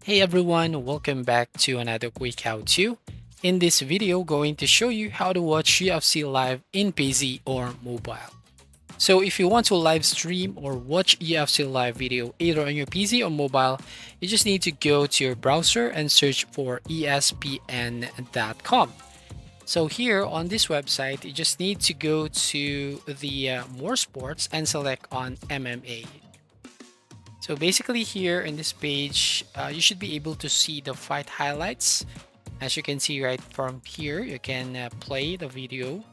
Hey everyone, welcome back to another quick how-to. In this video, going to show you how to watch UFC live in PC or mobile. So if you want to live stream or watch UFC live video either on your PC or mobile, you just need to go to your browser and search for espn.com. So here on this website, you just need to go to the more sports and select on MMA. So basically here in this page, you should be able to see the fight highlights. As you can see right from here, you can play the video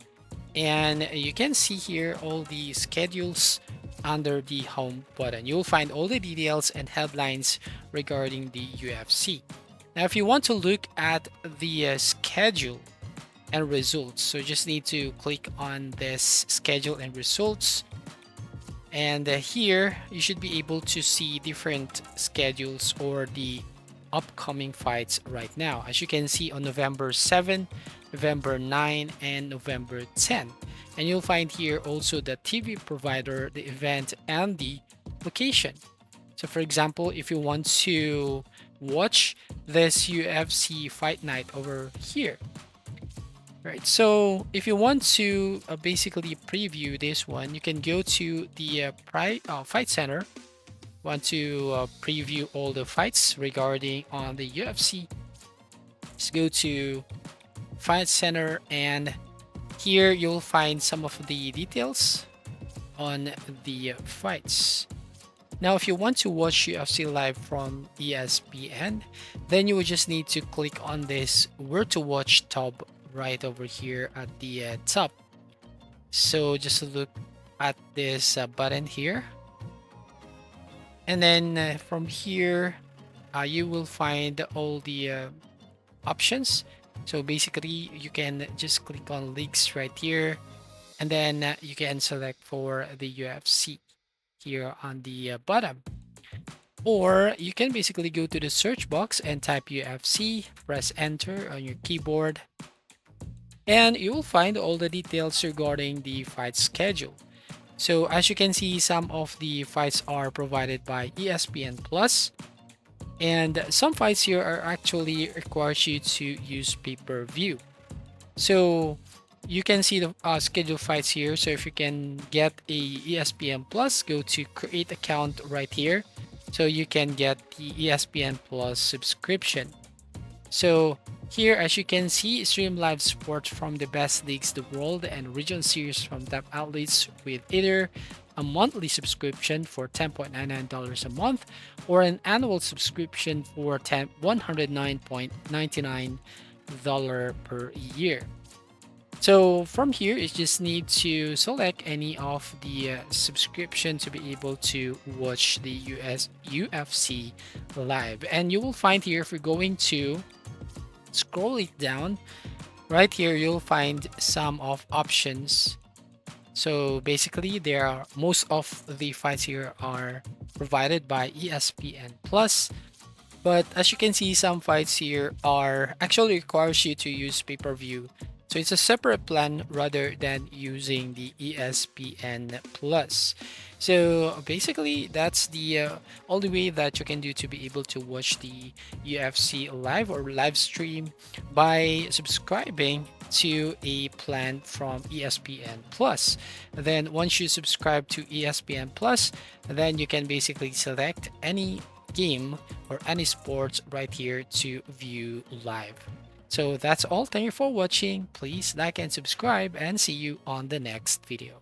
and you can see here all the schedules under the home button. You'll find all the details and headlines regarding the UFC. Now, if you want to look at the schedule and results, so you just need to click on this schedule and results. And here you should be able to see different schedules or the upcoming fights right now. As you can see on November 7, November 9, and November 10. And you'll find here also the TV provider, the event, and the location. So for example, if you want to watch this UFC fight night over here, right. So if you want to basically preview this one, you can go to the fight center. Want to preview all the fights regarding on the UFC. Just go to fight center and here you'll find some of the details on the fights. Now, if you want to watch UFC live from ESPN, then you would just need to click on this where to watch tab right over here at the top. So just look at this button here. And then from here, you will find all the options. So basically, you can just click on leagues right here. And then you can select for the UFC here on the bottom. Or you can basically go to the search box and type UFC, press enter on your keyboard, and you will find all the details regarding the fight schedule. So as you can see, some of the fights are provided by ESPN Plus, and some fights here are actually requires you to use pay-per-view. So you can see the scheduled fights here. So if you can get a ESPN Plus, go to create account right here. So you can get the ESPN Plus subscription. So here, as you can see, stream live sports from the best leagues in the world and regional series from top athletes with either a monthly subscription for $10.99 a month or an annual subscription for $109.99 per year. So from here, you just need to select any of the subscription to be able to watch the UFC live. And you will find here, if you're going to scroll it down, right here, you'll find some of options. So basically, there are most of the fights here are provided by ESPN Plus. But as you can see, some fights here are actually requires you to use pay-per-view. So it's a separate plan rather than using the ESPN Plus. So basically, that's the only way that you can do to be able to watch the UFC live or live stream by subscribing to a plan from ESPN Plus. Then once you subscribe to ESPN Plus, then you can basically select any game or any sports right here to view live. So that's all. Thank you for watching. Please like and subscribe and see you on the next video.